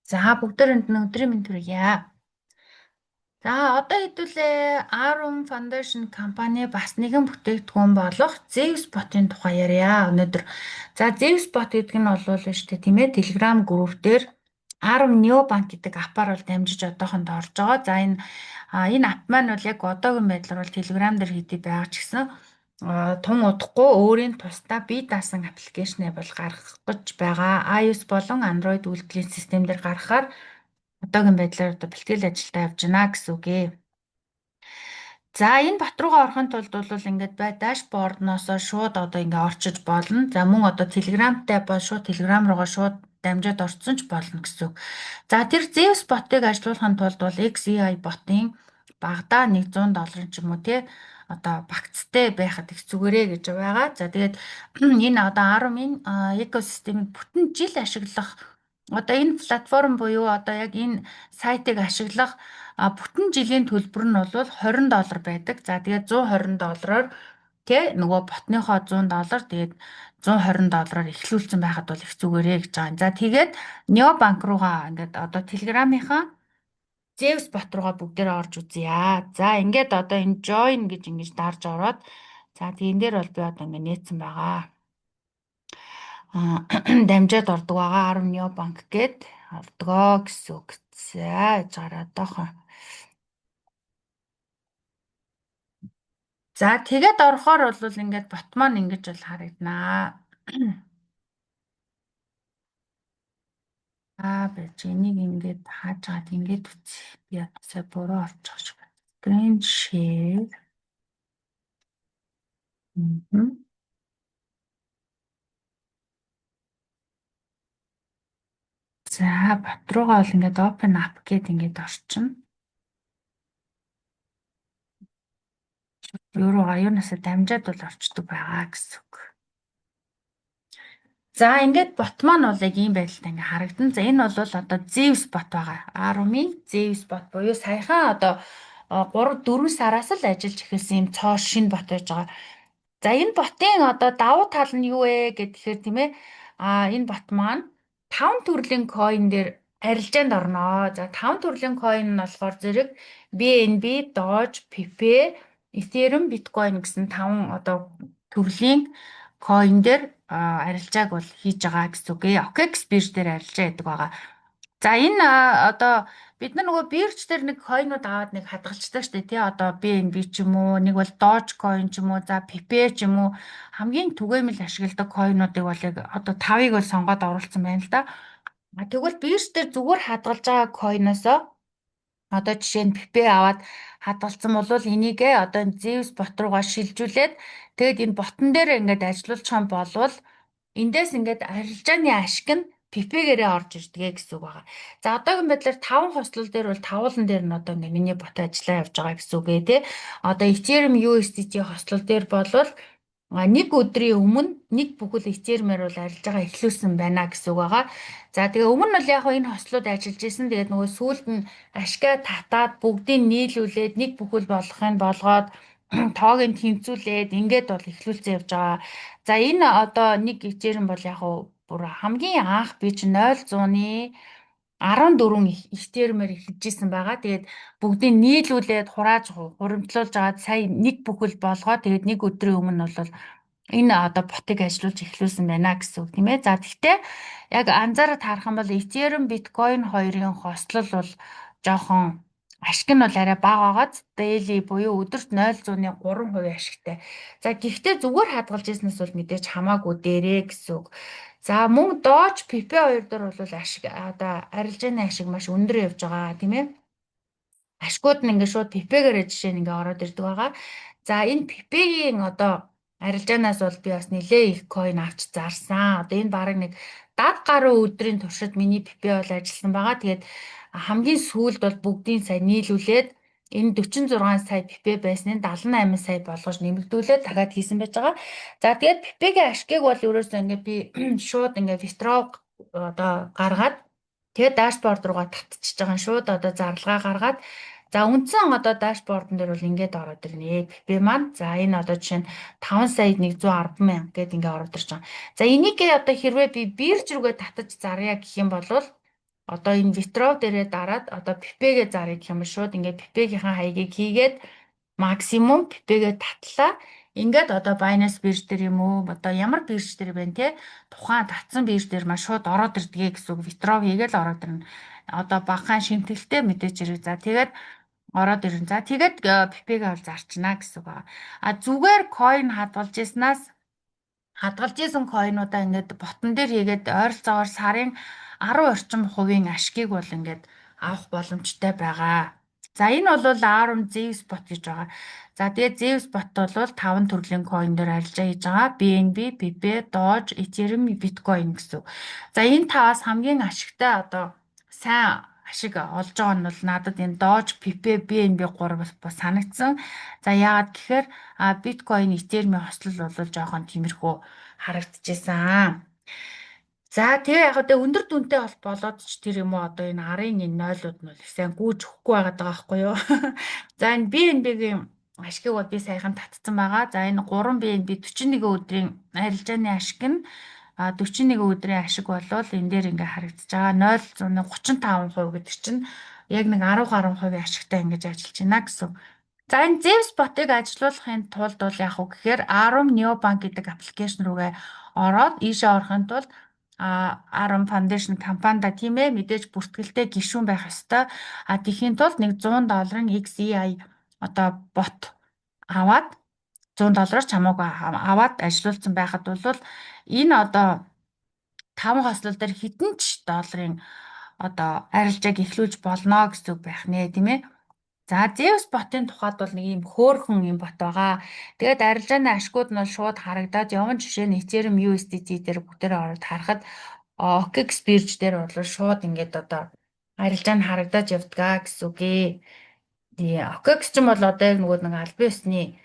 За бүгдээрээ өдрийн мэнд хүргье. За одоо хэдүүлээ Arum Foundation компани бас нэгэн бүтээгдэхүүн болох Zevspot-ын тухай ярья өнөөдөр. За Zevspot гэдэг нь бол шүү дээ тийм ээ Telegram групп дээр Arum Neobank гэдэг апаар бол дамжиж одоохондоо орж байгаа. За энэ ап маань бол яг одоогийн байдлаар бол Telegram дээр хийдэг байгаа ч гэсэн тун удахгүй өөрийн тусдаа бие даасан аппликейшнээ бол гаргах гэж байгаа. iOS болон Android үйлдвэрлэлийн систем дээр гаргахаар одоогийн байдлаар одоо бэлтгэл ажилдаа явж байна гэсэн үг ээ. За энэ бот руугаа орохын тулд бол ингээд дашбордноос шууд одоо ингээ орчиж болно. За мөн одоо Telegram-тай бол шууд Telegram руугаа шууд дамжаад орцсон ч болно гэсэн үг. За тэр Zeus бот-ыг ажилуулахын тулд бол XAI ботын багадаа $100 ч юм уу тий одоо багцтай байхад их зүгээрээ гэж байгаа. За тэгээд энэ одоо 10-ын экосистемийг бүтэн жил ашиглах одоо энэ платформ буюу одоо яг энэ сайтыг ашиглах бүтэн жилийн төлбөр нь бол $20 байдаг. За тэгээд $120-оор тий нөгөө ботныхоо $100 тэгээд $120-оор эхлүүлсэн байхад бол их зүгээрээ гэж байгаа юм. За тэгээд Neobank руугаа ингээд одоо Telegram-ийнхаа Zeus бот руугаа бүгдээрээ орж үзье. За ингээд одоо энэ join гэж ингэж дарж ороод за тэгэн дээр бол би одоо ингээд нээсэн байгаа. Дамжаад ордог байгаа 10 Neobank гээд ордгоо гэсэн үг. За яжгаар одоохон. За тэгээд орохоор бол ингээд бот маань ингэж бол харагданаа. Бэж энийг ингээд хааж гаад ингээд үтсэ. Би сая буруу олчих шиг байна. Screen share. За бот руугаа бол ингээд open app гээд ингээд орчин. Юуруугаа юунасаа дамжаад бол орчдөг байгаа гэсэн үг. За ингээд бот маань бол яг ийм байдалтай ингээд харагдан. За энэ бол одоо Zeus бот байгаа. 10-ын Zeus бот буюу саяхан одоо 3-4 сараас л ажиллаж эхэлсэн юм цоо шинэ бот байж байгаа. За энэ ботын одоо давуу тал нь юу вэ гэхээр тийм ээ энэ бот маань 5 төрлийн coin дээр арилжаанд орно. За 5 төрлийн coin нь болохоор зэрэг BNB, Doge, Pepe, Ethereum, Bitcoin гэсэн 5 одоо төрлийн coin дээр арилжааг бол хийж байгаа гэсэн үг. OKX бирж дээр арилжаа гэдэг байгаа. За энэ одоо бид нар нөгөө бирж дээр нэг койнууд аваад нэг хадгалцдаг штэ тий одоо BNB ч юм уу нэг бол Dogecoin ч юм уу за Pepe ч юм уу хамгийн түгээмэл ашигладаг койнуудыг бол яг одоо 5-ыг бол сонгоод оруулсан байна л да. Тэгвэл бирж дээр зүгээр хадгалж байгаа койноосоо одоо жишээ нь Pepe аваад хадгалсан бол энийгээ одоо Zeus бот руугаа шилжүүлээд тэгэд энэ ботон дээр ингээд ажиллуулчих юм болвол эндээс ингээд арилжааны ашиг нь Pepe-гээрээ орж ирдгээ гэсэн үг байгаа. За одоогийн байдлаар 5 хослол дээр бол тавуулан дээр нь одоо ингээд миний бот ажиллаа явж байгаа гэсэн үг ээ тий. Одоо Ethereum USDT хослол дээр болвол нэг өдрийн өмнө нэг бүхэл Ethereum-аар бол арилж байгаа эхлүүлсэн байна гэсэн үг байгаа. За тэгээ өмнө нь бол яг энэ хослууд ажиллаж исэн. Тэгээд нөгөө сүүлд нь ашгаа татаад бүгдийг нийлүүлээд нэг бүхэл болгохын болгоод тоог нь тэнцүүлээд ингээд бол эхлүүлсэн явж байгаа. За энэ одоо нэг Ethereum бол яг бүр хамгийн анх би чи 0.100-ны 14 их термээр эхэлжсэн байгаа. Тэгээд бүгдийг нийлүүлээд хурааж хуримтлуулж агаад сая нэг бүхэл болгоо. Тэгээд нэг өдрийн өмнө бол энэ одоо ботыг ажиллуулж эхлүүлсэн байна гэсэн үг тийм ээ. За тэгтээ яг анзаараад харах юм бол Ethereum, Bitcoin хоёрын хослол бол жоохон ашиг нь бол арай бага байгааз daily буюу өдөрт 0.3% ашигтай. За гэхдээ зүгээр хадгалж ирснээс бол мэдээж хамаагүй дээрээ гэсэн үг. За мөн Doge, Pepe хоёр дээр бол ашиг одоо арилжааны ашиг маш өндөр явж байгаа тийм ээ. Ашгууд нь ингээд шууд Pepe-гээрээ жишээ нь ингээд ороод ирдэг байгаа. За энэ Pepe-гийн одоо арилжаанаас бол би бас нэлээ их coin авч зарсан. Одоо энэ бараг нэг 70 гаруй өдрийн туршид миний Pepe бол ажилласан байгаа. Тэгээд хамгийн сүүлд бол бүгдийн сая нийлүүлээд энэ 46 сая Pepe байсныг 78 сая болгож нэмэгдүүлээд дахиад хийсэн байж байгаа. За тэгээд Pepe-гийн ашгийг бол ерөөсөө ингээд би шууд ингээд withdraw одоо гаргаад тэгээд дашборд руугаа татчихж байгаа шууд одоо зарлага гаргаад за үндсэн одоо дашбордон дээр бол ингээд ороод ирнэ. Pepe маань за энэ одоо жишээ нь 5 сая 110 мянга гэдээ ингээд ороод ирж байгаа. За энийг одоо хэрвээ би бирж рүүгээ татаж заръя гэх юм бол одоо энэ Vitrov дээрээ дараад одоо пипегээ зарах гэх юм шууд ингээд пипегийнхаа хаягийг хийгээд максимум пипегээ татлаа. Ингээд одоо Binance бирж дээр юм уу одоо ямар бирж дээр байна те тухайн татсан бирж дээр маш шууд ороод ирдгээ гэсэн үг. Vitrov хийгээл ороод ирнэ. Одоо багахан шимтгэлтэй мэдээж ирээ. За тэгээд ороод ирнэ. За тэгээд пипегээ бол зарчна гэсэн үг байна. А зүгээр coin хадгалж яснаас хадгалж исэн койнуудаа ингээд ботон дээр хийгээд ойролцоогоор сарын 10 орчим хувийн ашгийг бол ингээд авах боломжтой байгаа. За энэ бол Arum Zeus bot гэж байгаа. За тэгээд Zeus bot бол 5 төрлийн койн дээр арилжаа хийж байгаа. BNB, Pepe, Doge, Ethereum, Bitcoin гэсэн. За энэ таваас хамгийн ашигтай одоо сайн ашиг олж байгаа нь бол надад энэ Doge, Pepe, BNB 3 бас санагдсан. За яагаад гэхээр биткойн этермийн хослол бол жоохон тиймэрхүү харагдчихсан. За тэгээ яг одоо өндөр дүнтэй бол болоод ч тэр юм уу одоо энэ арын энэ нойлууд нь их сайн гүйж өгөхгүй байгаад байгаа байхгүй юу. За энэ BNB-гийн ашгийг бол би саяхан татсан байгаа. За энэ 3 BNB 41 өдрийн арилжааны ашиг нь 41 өдрийн ашиг болвол энэ дээр ингээ харагдаж байгаа 0.35% гэдэг чинь яг нэг 10 гаруй хувийн ашигтай ингэж ажиллаж байна гэсэн. За энэ Zeus bot-ыг ажилуулахын тулд бол яг уу гэхээр Arum Neobank гэдэг аппликейшн руугаа ороод ийшээ орохын тулд Arum Foundation компанида тийм ээ мэдээж бүртгэлтэй гишүүн байх ёстой. Тэхийн тулд нэг $100 XEI одоо бот аваад $100 ч хамаагүй аваад ажилуулсан байхад бол энэ одоо 5 хослол дээр хэдэн ч долларын одоо арилжааг эхлүүлж болно гэсэн үг байх нэ тийм ээ. За Zeus bot-ын тухайд бол нэг юм хөөхөн юм бот байгаа. Тэгээд арилжааны ашгууд нь бол шууд харагдаад явна. Жишээ нь Ethereum USDT дээр бүгдээрээ ороод харахад OKX бирж дээр бол шууд ингээд одоо арилжаа нь харагдаад явдгаа гэсэн үг ээ. Тэгээ OKX ч юм бол одоо яг нөгөө нэг аль биесны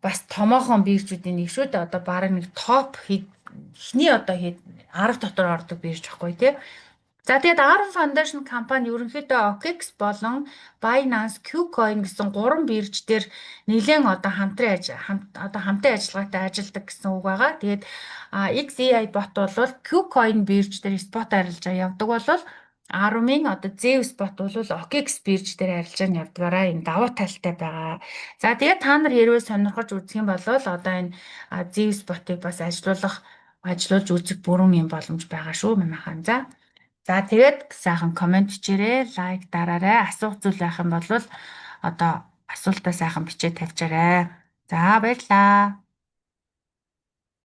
бас томоохон биржүүдийн нэг шүү дээ. Одоо бараг нэг топ эхний одоо 10 дотор ордог бирж байхгүй тий. За тэгээд Arum Foundation компани ерөнхийдөө OKX болон Binance, KuCoin гэсэн 3 бирж дээр нэлээд одоо хамтын ажиллагаатай ажилладаг гэсэн үг байгаа. Тэгээд XEI bot бол KuCoin бирж дээр спот арилжаа явдаг болол Arum-ын одоо Zeus bot бол OKX бирж дээр арилжаа нь явдгаараа энэ давуу талтай байгаа. За тэгээд та нар хэрвээ сонирхож үзэх юм бол одоо энэ Zeus bot-ыг бас ажиллуулж үзэх бүрэн юм боломж байгаа шүү манайхан. За тэгээд сайхан комент хийрээ, лайк дараарай. Асуух зүйл байх юм бол одоо асуултаа сайхан бичиж тавьчаарай. За баярлалаа.